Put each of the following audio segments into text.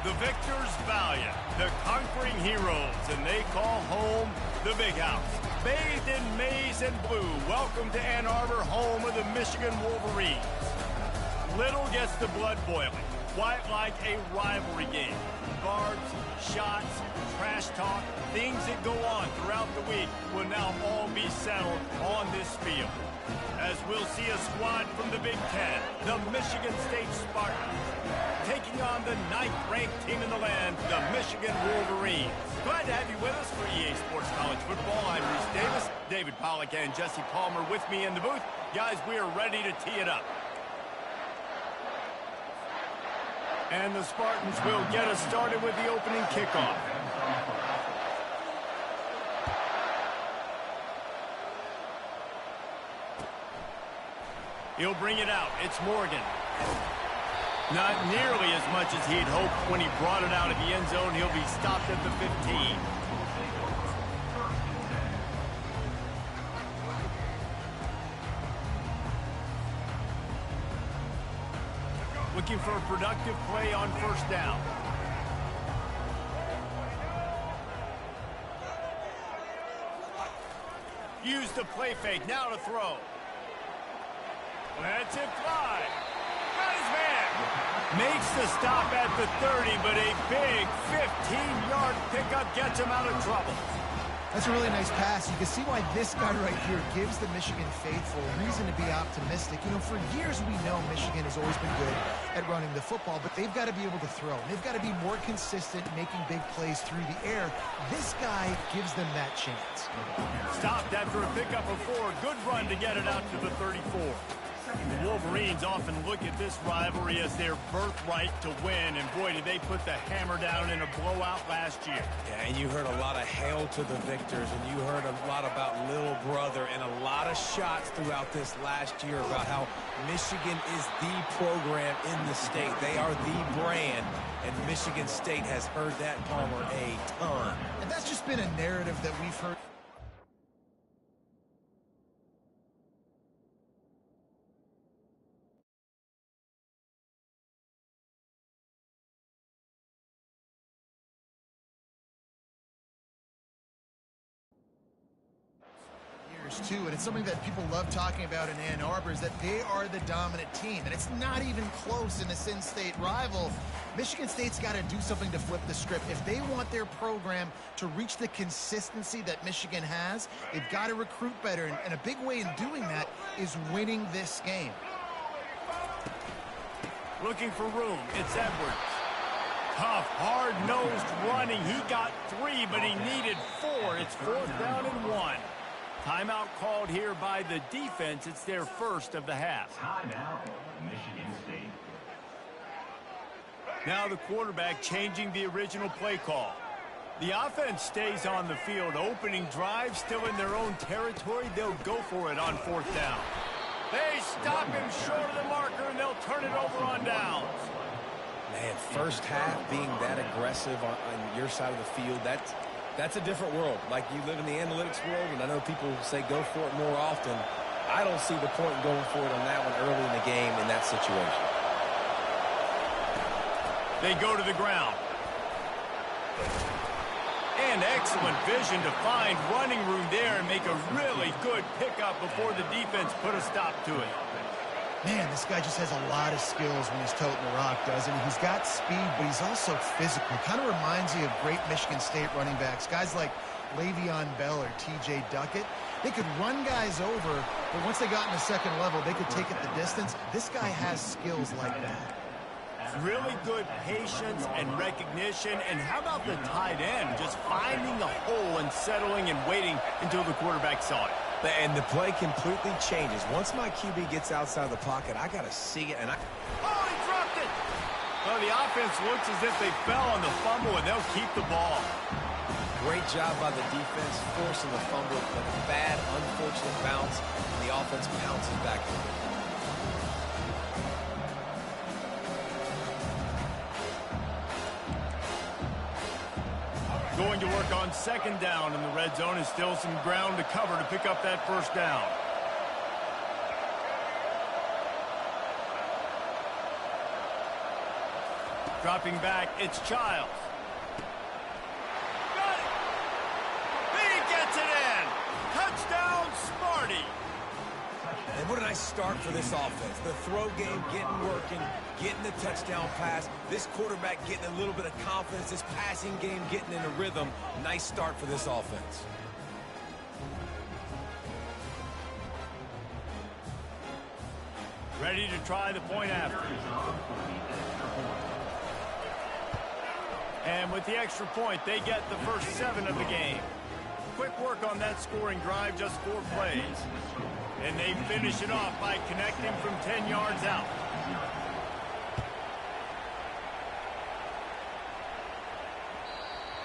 The victors valiant, the conquering heroes, and they call home the Big House. Bathed in maize and blue, welcome to Ann Arbor, home of the Michigan Wolverines. Little gets the blood boiling, quite like a rivalry game. Barbs, shots, trash talk, things that go on throughout the week will now all be settled on this field. As we'll see a squad from the Big Ten, the Michigan State Spartans, taking on the 9th-ranked team in the land, the Michigan Wolverines. Glad to have you with us for EA Sports College Football. I'm Reese Davis, David Pollack and Jesse Palmer with me in the booth. Guys, we are ready to tee it up. And the Spartans will get us started with the opening kickoff. He'll bring it out. It's Morgan. Not nearly as much as he'd hoped when he brought it out of the end zone. He'll be stopped at the 15. Looking for a productive play on first down. Use the play fake. Now to throw. That's it, fly. Got his man. Makes the stop at the 30, but a big 15-yard pickup gets him out of trouble. That's a really nice pass. You can see why this guy right here gives the Michigan faithful reason to be optimistic. You know, for years we know Michigan has always been good at running the football, but they've got to be able to throw. They've got to be more consistent making big plays through the air. This guy gives them that chance. Stopped after a pickup of 4. Good run to get it out to the 34. The Wolverines often look at this rivalry as their birthright to win, and boy, did they put the hammer down in a blowout last year. Yeah, and you heard a lot of hail to the victors, and you heard a lot about little brother, and a lot of shots throughout this last year about how Michigan is the program in the state. They are the brand, and Michigan State has heard that, Palmer, a ton. And that's just been a narrative that we've heard. Too, and it's something that people love talking about in Ann Arbor is that they are the dominant team, and it's not even close in this in-state rival. Michigan State's got to do something to flip the script. If they want their program to reach the consistency that Michigan has, they've got to recruit better, and a big way in doing that is winning this game. Looking for room. It's Edwards. Tough, hard-nosed running. He got 3, but he needed 4. It's 4th down and 1. Timeout called here by the defense. It's their first of the half. Timeout, Michigan State. Now the quarterback changing the original play call. The offense stays on the field. Opening drive still in their own territory. They'll go for it on 4th down. They stop him short of the marker, and they'll turn it over on downs. Man, first half being that aggressive on your side of the field, that's a different world. Like, you live in the analytics world, and I know people say go for it more often. I don't see the point in going for it on that one early in the game in that situation. They go to the ground. And excellent vision to find running room there and make a really good pickup before the defense put a stop to it. Man, this guy just has a lot of skills when he's toting the rock, doesn't he? He's got speed, but he's also physical. Kind of reminds you of great Michigan State running backs. Guys like Le'Veon Bell or T.J. Duckett. They could run guys over, but once they got in the second level, they could take it the distance. This guy has skills like that. Really good patience and recognition. And how about the tight end? Just finding the hole and settling and waiting until the quarterback saw it. And the play completely changes. Once my QB gets outside the pocket, I got to see it. Oh, he dropped it! Well, the offense looks as if they fell on the fumble, and they'll keep the ball. Great job by the defense forcing the fumble, but a bad, unfortunate bounce, and the offense bounces back in. Going to work on 2nd down in the red zone, and still some ground to cover to pick up that 1st down. Dropping back, it's Childs. Got it! He gets it in! Touchdown, Smarty! And what a nice start for this offense. The throw game getting working, getting the touchdown pass. This quarterback getting a little bit of confidence. This passing game getting in a rhythm. Nice start for this offense. Ready to try the point after. And with the extra point, they get the first 7 of the game. Quick work on that scoring drive, just 4 plays. And they finish it off by connecting from 10 yards out.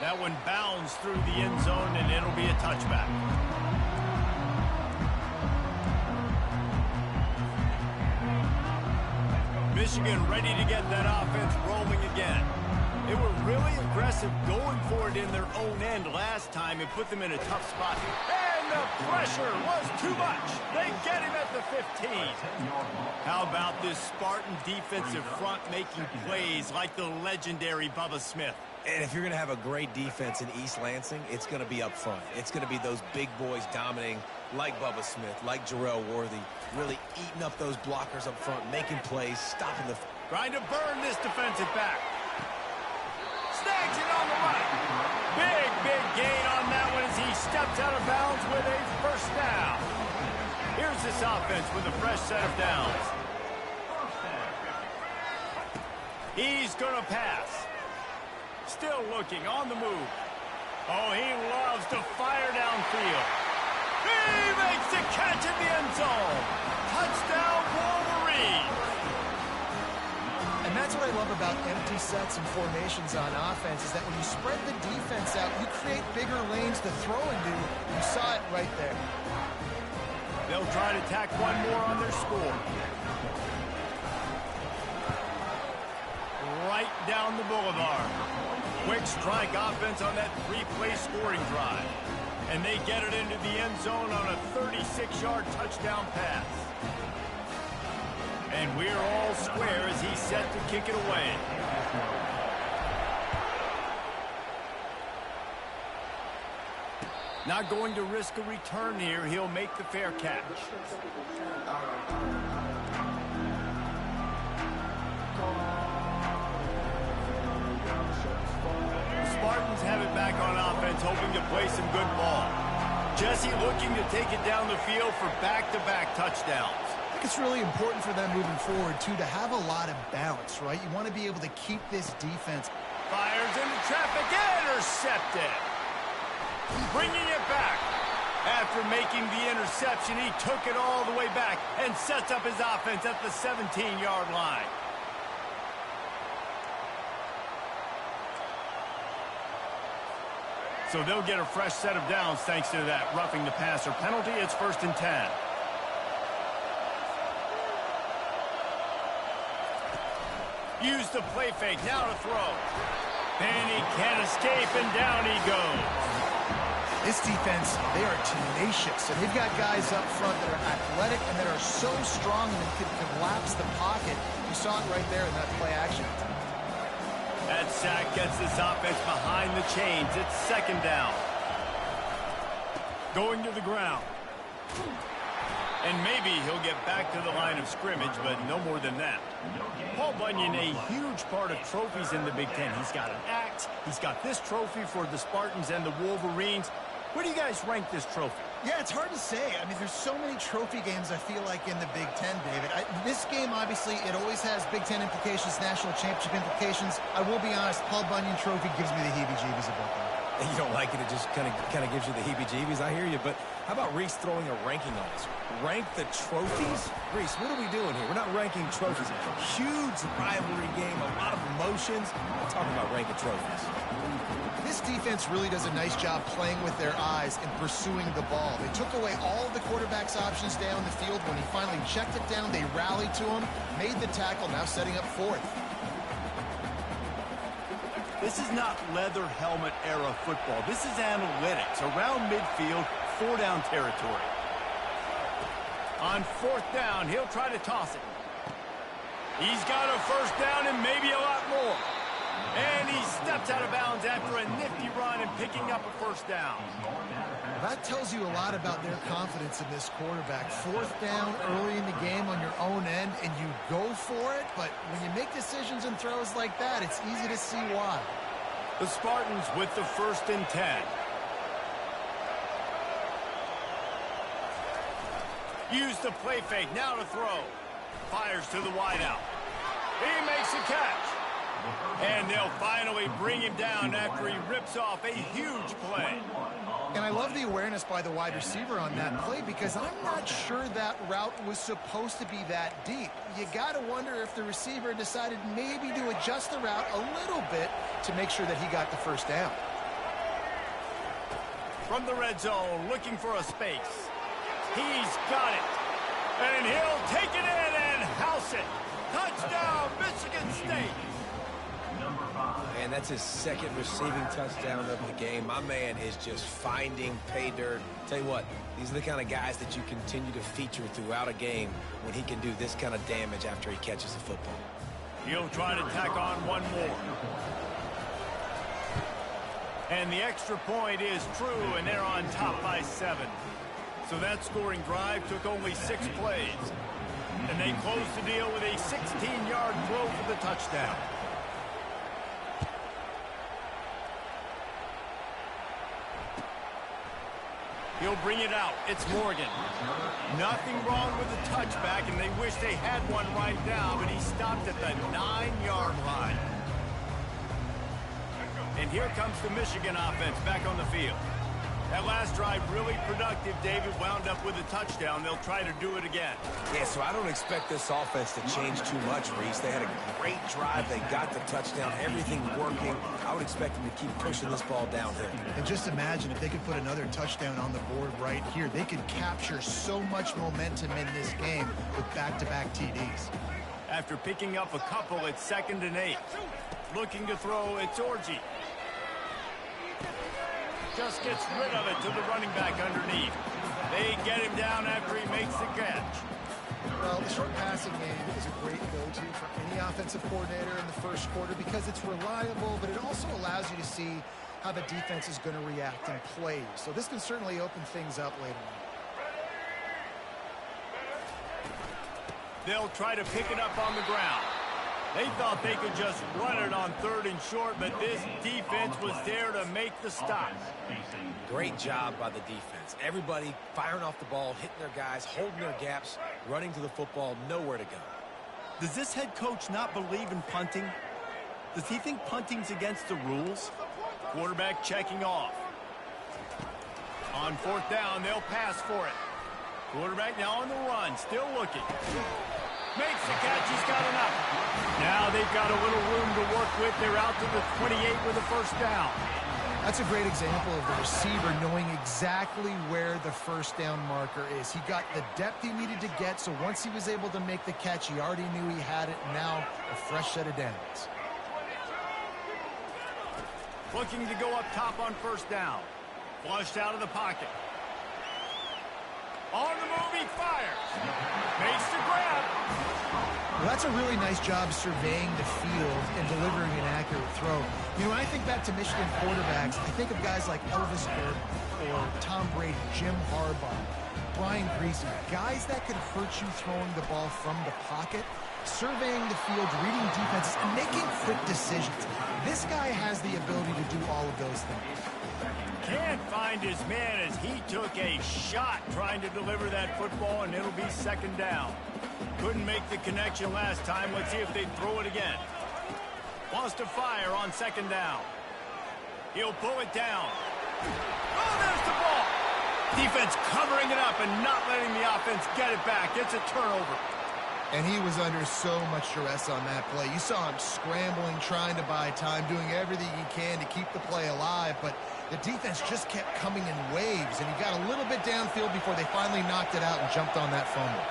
That one bounds through the end zone, and it'll be a touchback. Michigan ready to get that offense rolling again. They were really aggressive going for it in their own end last time and put them in a tough spot. And the pressure was too much. They get him at the 15. How about this Spartan defensive front making plays like the legendary Bubba Smith? And if you're going to have a great defense in East Lansing, it's going to be up front. It's going to be those big boys dominating like Bubba Smith, like Jarrell Worthy, really eating up those blockers up front, making plays, stopping the... Trying to burn this defensive back. Snags it on the right. Big gain on that one as he steps out of bounds with a first down. Here's this offense with a fresh set of downs. He's going to pass. Still looking on the move. Oh, he loves to fire downfield. He makes the catch in the end zone. Touchdown, Wolverine. And that's what I love about empty sets and formations on offense is that when you spread the defense out, you create bigger lanes to throw into. You saw it right there. They'll try to tack one more on their score. Right down the boulevard. Quick strike offense on that 3-play scoring drive. And they get it into the end zone on a 36-yard touchdown pass. And we're all square as he's set to kick it away. Not going to risk a return here. He'll make the fair catch. Spartans have it back on offense, hoping to play some good ball. Jesse looking to take it down the field for back-to-back touchdowns. I think it's really important for them moving forward, too, to have a lot of bounce, right? You want to be able to keep this defense. Fires into traffic, intercepted. Bringing it back. After making the interception, he took it all the way back and sets up his offense at the 17-yard line. So they'll get a fresh set of downs thanks to that roughing the passer penalty. It's 1st and 10. Use the play fake, now to throw. And he can't escape, and down he goes. This defense, they are tenacious, and they've got guys up front that are athletic and that are so strong and can collapse the pocket. You saw it right there in that play action. That sack gets this offense behind the chains. It's 2nd down. Going to the ground. And maybe he'll get back to the line of scrimmage, but no more than that. Paul Bunyan, a huge part of trophies in the Big Ten. He's got an axe. He's got this trophy for the Spartans and the Wolverines. Where do you guys rank this trophy? Yeah, it's hard to say. I mean, there's so many trophy games, I feel like, in the Big Ten, David. This game, obviously, it always has Big Ten implications, national championship implications. I will be honest, Paul Bunyan trophy gives me the heebie-jeebies about that. You don't like it, it just kind of gives you the heebie-jeebies. I hear you, but how about Reese throwing a ranking on us? Rank the trophies? Reese, what are we doing here? We're not ranking trophies. Huge rivalry game, a lot of emotions. I'm talking about ranking trophies. This defense really does a nice job playing with their eyes and pursuing the ball. They took away all of the quarterback's options down the field. When he finally checked it down, they rallied to him, made the tackle, now setting up 4th. This is not leather helmet era football. This is analytics. Around midfield, 4-down territory. On 4th down, he'll try to toss it. He's got a 1st down and maybe a lot more. And he steps out of bounds after a nifty run and picking up a first down. That tells you a lot about their confidence in this quarterback. Fourth down early in the game on your own end, and you go for it, but when you make decisions and throws like that, it's easy to see why. The Spartans with the 1st and 10. Use the play fake, now to throw. Fires to the wideout. He makes a catch. And they'll finally bring him down after he rips off a huge play. And I love the awareness by the wide receiver on that play because I'm not sure that route was supposed to be that deep. You got to wonder if the receiver decided maybe to adjust the route a little bit to make sure that he got the first down. From the red zone, looking for a space. He's got it. And he'll take it in and house it. Touchdown, Michigan State. And that's his 2nd receiving touchdown of the game. My man is just finding pay dirt. Tell you what, these are the kind of guys that you continue to feature throughout a game when he can do this kind of damage after he catches the football. He'll try to tack on one more. And the extra point is true, and they're on top by 7. So that scoring drive took only 6 plays. And they closed the deal with a 16-yard throw for the touchdown. He'll bring it out. It's Morgan. Nothing wrong with the touchback, and they wish they had one right now, but he stopped at the 9-yard line. And here comes the Michigan offense back on the field. That last drive really productive. David wound up with a touchdown. They'll try to do it again. Yeah, so I don't expect this offense to change too much, Reese. They had a great drive. They got the touchdown. Everything working. I would expect them to keep pushing this ball downhill. And just imagine if they could put another touchdown on the board right here. They could capture so much momentum in this game with back-to-back TDs. After picking up a couple, it's 2nd and 8. Looking to throw, it's Orji. Just gets rid of it to the running back underneath. They get him down after he makes the catch. Well, the short passing game is a great go-to for any offensive coordinator in the first quarter because it's reliable, but it also allows you to see how the defense is going to react and play. So this can certainly open things up later on. They'll try to pick it up on the ground. They thought they could just run it on 3rd and short, but this defense was there to make the stop. Great job by the defense. Everybody firing off the ball, hitting their guys, holding their gaps, running to the football, nowhere to go. Does this head coach not believe in punting? Does he think punting's against the rules? Quarterback checking off. On 4th down, they'll pass for it. Quarterback now on the run, still looking. Makes the catch, he's got enough. Now they've got a little room to work with. They're out to the 28 with a first down. That's a great example of the receiver knowing exactly where the first down marker is. He got the depth he needed to get, so once he was able to make the catch, he already knew he had it. Now a fresh set of downs. Looking to go up top on first down. Flushed out of the pocket. On the move, he fires. Makes the grab. Well, that's a really nice job surveying the field and delivering an accurate throw. You know, when I think back to Michigan quarterbacks, I think of guys like Elvis Burton or Tom Brady, Jim Harbaugh, Brian Griese, guys that could hurt you throwing the ball from the pocket, surveying the field, reading defenses, and making quick decisions. This guy has the ability to do all of those things. Can't find his man as he took a shot trying to deliver that football, and it'll be 2nd down. Couldn't make the connection last time. Let's see if they throw it again. Wants to fire on 2nd down. He'll pull it down. Oh, there's the ball. Defense covering it up and not letting the offense get it back. It's a turnover. And he was under so much duress on that play. You saw him scrambling, trying to buy time, doing everything he can to keep the play alive, but the defense just kept coming in waves, and he got a little bit downfield before they finally knocked it out and jumped on that fumble.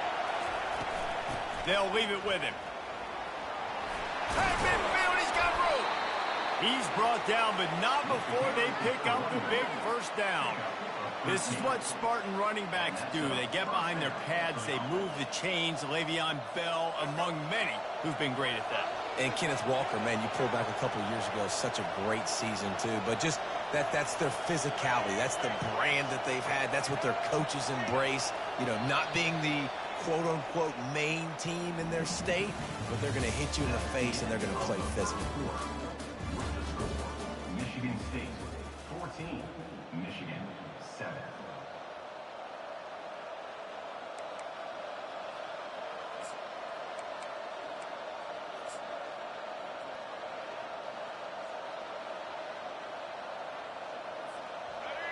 They'll leave it with him. Hey, midfield, he's got room. He's brought down, but not before they pick up the big first down. This is what Spartan running backs do. They get behind their pads, they move the chains. Le'Veon Bell among many who've been great at that. And Kenneth Walker, man, you pulled back a couple of years ago, such a great season too. But just that's their physicality. That's the brand that they've had. That's what their coaches embrace. You know, not being the quote-unquote main team in their state, but they're going to hit you in the face and they're going to play physical. Michigan State 14, Michigan 7.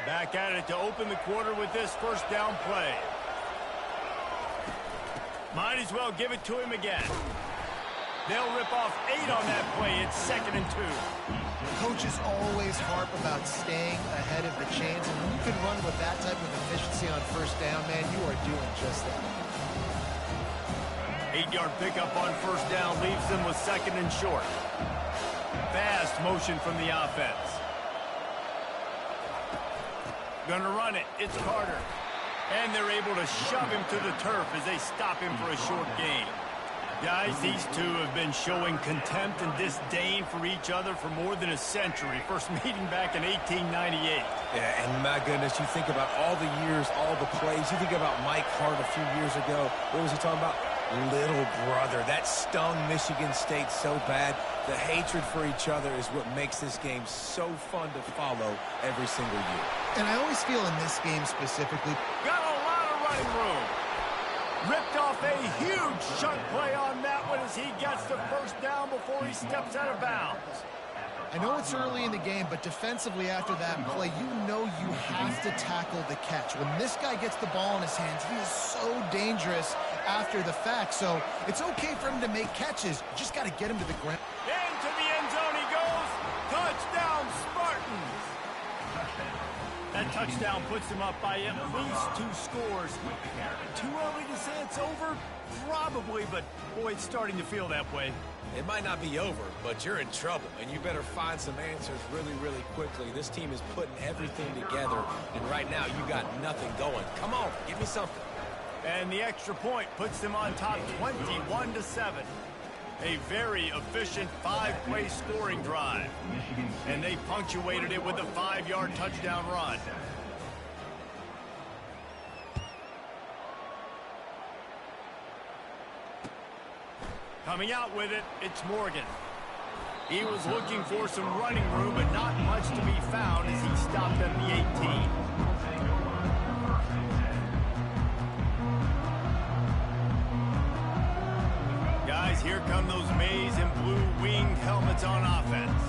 Back at it to open the quarter with this first down play. Might as well give it to him again. They'll rip off 8 on that play. It's 2nd and 2. Coaches always harp about staying ahead of the chains, and when you can run with that type of efficiency on first down, man, you are doing just that. 8-yard pickup on first down leaves them with 2nd and short. Fast motion from the offense. Gonna run it. It's Carter. And they're able to shove him to the turf as they stop him for a short gain. Guys, these two have been showing contempt and disdain for each other for more than a century. First meeting back in 1898. Yeah, and my goodness, you think about all the years, all the plays. You think about Mike Hart a few years ago. What was he talking about? Little brother. That stung Michigan State so bad. The hatred for each other is what makes this game so fun to follow every single year. And I always feel in this game specifically, Got a lot of running room. Ripped off a huge chunk play on that one as he gets the first down before he steps out of bounds. I know it's early in the game, but defensively after that play, you know you have to tackle the catch. When this guy gets the ball in his hands, he is so dangerous after the fact. So it's okay for him to make catches. You just got to get him to the ground. Into the end zone he goes. Touchdown, Spartans. That touchdown puts him up by at least 2 scores. Too early to say it's over? Probably, but boy, it's starting to feel that way. It might not be over, but you're in trouble, and you better find some answers really, really quickly. This team is putting everything together, and right now you got nothing going. Come on, give me something. And the extra point puts them on top 21-7. A very efficient 5-play scoring drive. And they punctuated it with a 5-yard touchdown run. Coming out with it, it's Morgan. He was looking for some running room, but not much to be found as he stopped at the 18. Guys, here come those maize and blue winged helmets on offense.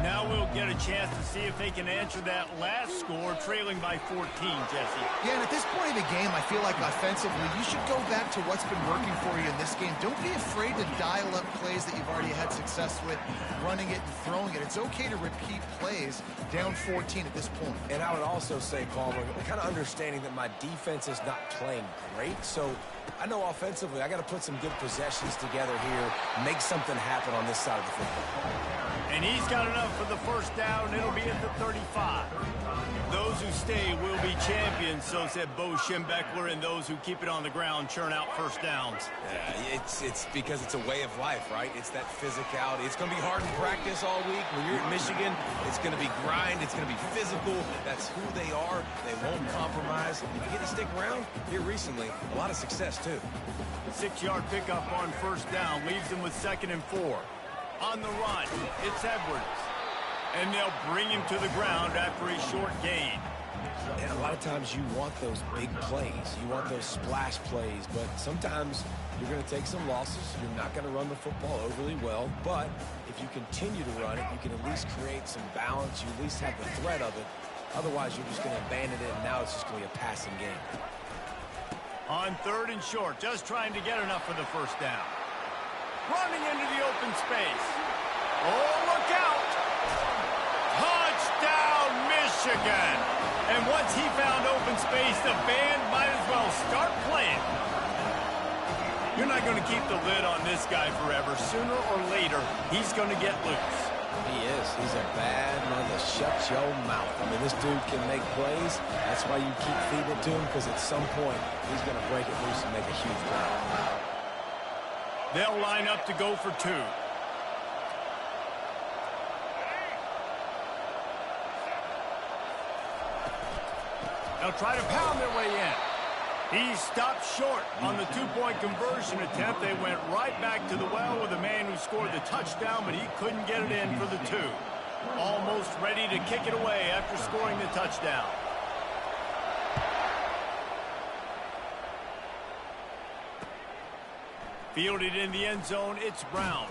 Now we'll get a chance to see if they can answer that last score, trailing by 14, Jesse. Yeah, and at this point of the game, I feel like offensively, you should go back to what's been working for you in this game. Don't be afraid to dial up plays that you've already had success with, running it and throwing it. It's okay to repeat plays down 14 at this point. And I would also say, Palmer, kind of understanding that my defense is not playing great, so I know offensively I got to put some good possessions together here, make something happen on this side of the football. And he's got enough for the first down. It'll be at the 35. Those who stay will be champions, so said Bo Schembechler, and those who keep it on the ground churn out first downs. Yeah, it's because it's a way of life, right? It's that physicality. It's going to be hard in practice all week. When you're at Michigan, it's going to be grind. It's going to be physical. That's who they are. They won't compromise. If you get to stick around here recently, a lot of success, too. 6-yard pickup on first down leaves them with 2nd and 4. On the run, it's Edwards. And they'll bring him to the ground after a short gain. And a lot of times you want those big plays. You want those splash plays. But sometimes you're going to take some losses. You're not going to run the football overly well. But if you continue to run it, you can at least create some balance. You at least have the threat of it. Otherwise, you're just going to abandon it, and now it's just going to be a passing game. On 3rd and short, just trying to get enough for the first down. Running into the open space. Oh, look out! Touchdown, Michigan! And once he found open space, the band might as well start playing. You're not going to keep the lid on this guy forever. Sooner or later, he's going to get loose. He is. He's a bad mother. Shut your mouth. I mean, this dude can make plays. That's why you keep feeding it to him, because at some point, he's going to break it loose and make a huge play. They'll line up to go for 2. They'll try to pound their way in. He stopped short on the two-point conversion attempt. They went right back to the well with the man who scored the touchdown, but he couldn't get it in for the two. Almost ready to kick it away after scoring the touchdown. Fielded in the end zone, it's Brown.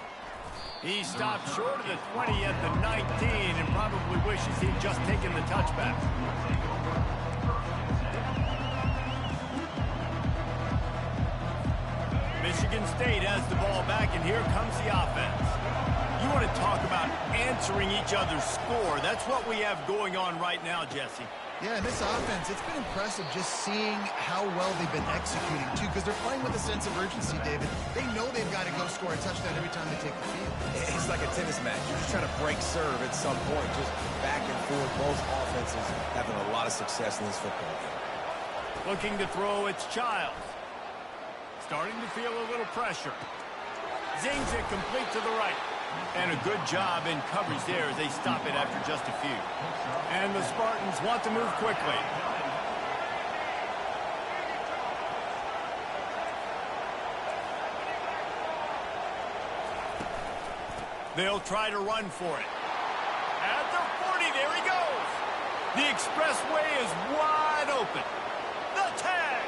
He stopped short of the 20 at the 19 and probably wishes he'd just taken the touchback. Michigan State has the ball back, and here comes the offense. You want to talk about answering each other's score. That's what we have going on right now, Jesse. Yeah, and this offense, it's been impressive just seeing how well they've been executing, too, because they're playing with a sense of urgency, David. They know they've got to go score a touchdown every time they take the field. It's like a tennis match. You're just trying to break serve at some point, just back and forth. Both offenses having a lot of success in this football game. Looking to throw, it's Childs. Starting to feel a little pressure. Zings it complete to the right. And a good job in coverage there as they stop it after just a few. And the Spartans want to move quickly. They'll try to run for it. At the 40, there he goes. The expressway is wide open. The tag.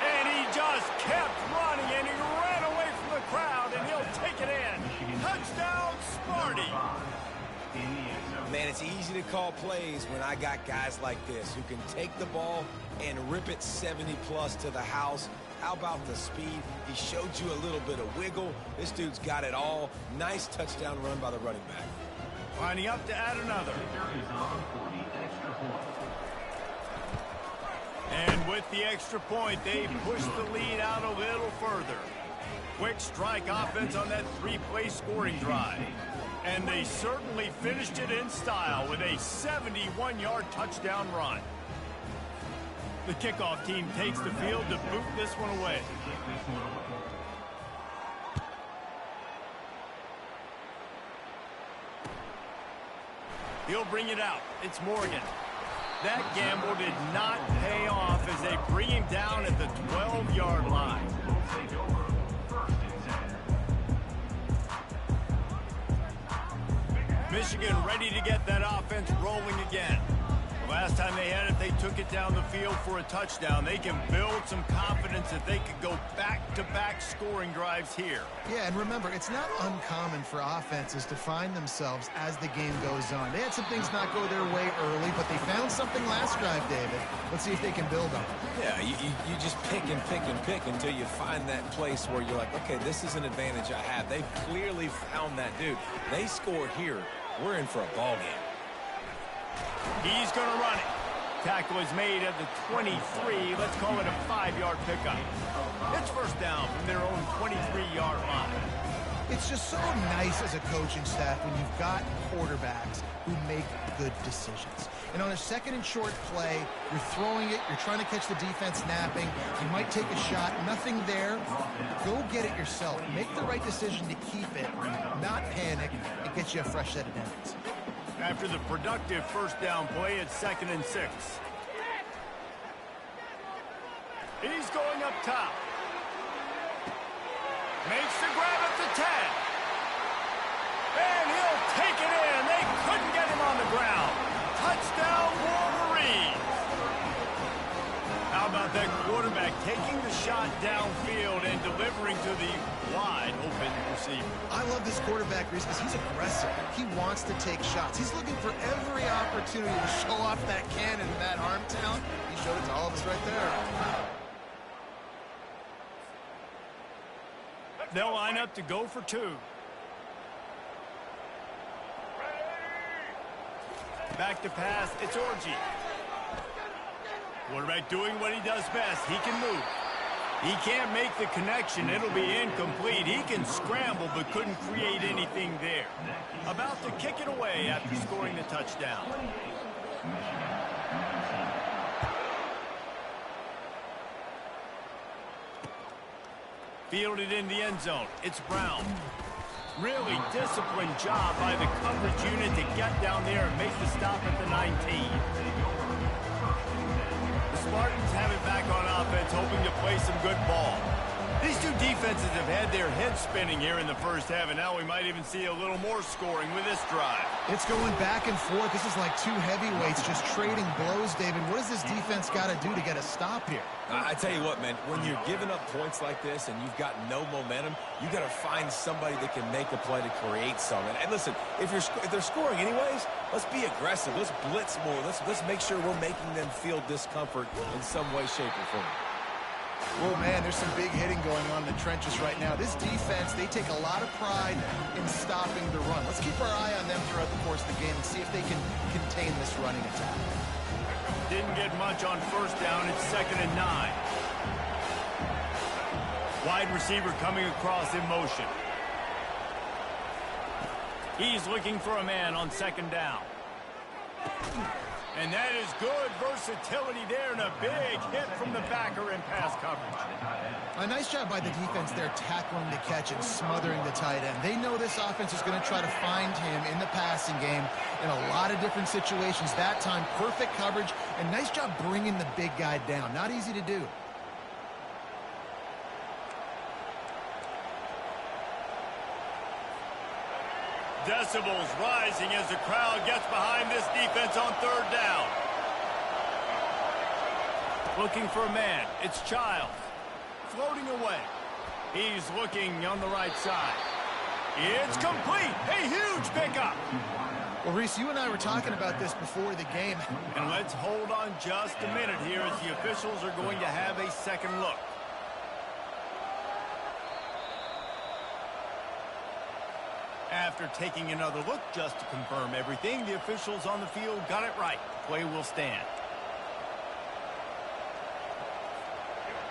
And he just kept running, and he ran away from the crowd, and he'll take it in. Touchdown, Sparty. Man, it's easy to call plays when I got guys like this who can take the ball and rip it 70-plus to the house. How about the speed? He showed you a little bit of wiggle. This dude's got it all. Nice touchdown run by the running back. Lining up to add another. And with the extra point, they push the lead out a little further. Quick strike offense on that three-play scoring drive. And they certainly finished it in style with a 71-yard touchdown run. The kickoff team takes the field to boot this one away. He'll bring it out. It's Morgan. That gamble did not pay off as they bring him down at the 12-yard line. Michigan ready to get that offense rolling again. Last time they had it, they took it down the field for a touchdown. They can build some confidence that they could go back-to-back scoring drives here. Yeah, and remember, it's not uncommon for offenses to find themselves as the game goes on. They had some things not go their way early, but they found something last drive, David. Let's see if they can build on it. Yeah, you just pick and pick and pick until you find that place where you're like, okay, this is an advantage I have. They've clearly found that dude. They score here. We're in for a ball game. He's going to run it. Tackle is made at the 23. Let's call it a 5-yard pickup. It's first down from their own 23-yard line. It's just so nice as a coaching staff when you've got quarterbacks who make good decisions. And on a second and short play, you're throwing it, you're trying to catch the defense napping, you might take a shot, nothing there. Go get it yourself. Make the right decision to keep it, not panic, and get you a fresh set of downs. After the productive first down play, it's 2nd and 6. He's going up top. Makes the grab at the 10. And he'll take it in. They couldn't get him on the ground. Touchdown, Wolverines. How about that quarterback taking the shot downfield and delivering to the wide open receiver? I love this quarterback, Reese, because he's aggressive. He wants to take shots. He's looking for every opportunity to show off that cannon and that arm talent. He showed it to all of us right there. They'll line up to go for 2. Back to pass, it's Orji. Quarterback doing what he does best. He can move. He can't make the connection. It'll be incomplete. He can scramble but couldn't create anything there. About to kick it away after scoring the touchdown. Fielded in the end zone. It's Brown. Really disciplined job by the coverage unit to get down there and make the stop at the 19. Spartans have it back on offense, hoping to play some good ball. These two defenses have had their heads spinning here in the first half, and now we might even see a little more scoring with this drive. It's going back and forth. This is like two heavyweights just trading blows, David. What does this defense got to do to get a stop here? I tell you what, man, when you're giving up points like this and you've got no momentum, you got to find somebody that can make a play to create something. And listen, if they're scoring anyways, let's be aggressive. Let's blitz more. Let's make sure we're making them feel discomfort in some way, shape, or form. Oh, man, there's some big hitting going on in the trenches right now. This defense, they take a lot of pride in stopping the run. Let's keep our eye on them throughout the course of the game and see if they can contain this running attack. Didn't get much on first down. It's 2nd and 9. Wide receiver coming across in motion. He's looking for a man on 2nd down. And that is good versatility there, and a big hit from the backer in pass coverage. A nice job by the defense there tackling the catch and smothering the tight end. They know this offense is going to try to find him in the passing game in a lot of different situations. That time, perfect coverage, and nice job bringing the big guy down. Not easy to do. Decibels rising as the crowd gets behind this defense on 3rd down. Looking for a man. It's Childs. Floating away. He's looking on the right side. It's complete. A huge pickup. Well, Reese, you and I were talking about this before the game. And let's hold on just a minute here as the officials are going to have a second look. After taking another look just to confirm everything, the officials on the field got it right. Play will stand.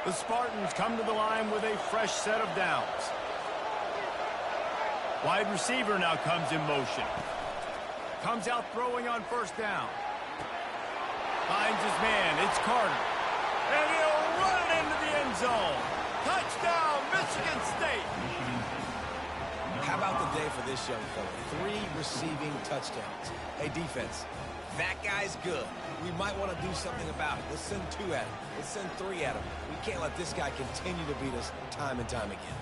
The Spartans come to the line with a fresh set of downs. Wide receiver now comes in motion. Comes out throwing on 1st down. Finds his man. It's Carter. And he'll run it into the end zone. Touchdown, Michigan State. How about the day for this young fella? 3 receiving touchdowns. Hey, defense, that guy's good. We might want to do something about it. Let's send 2 at him. Let's send 3 at him. We can't let this guy continue to beat us time and time again.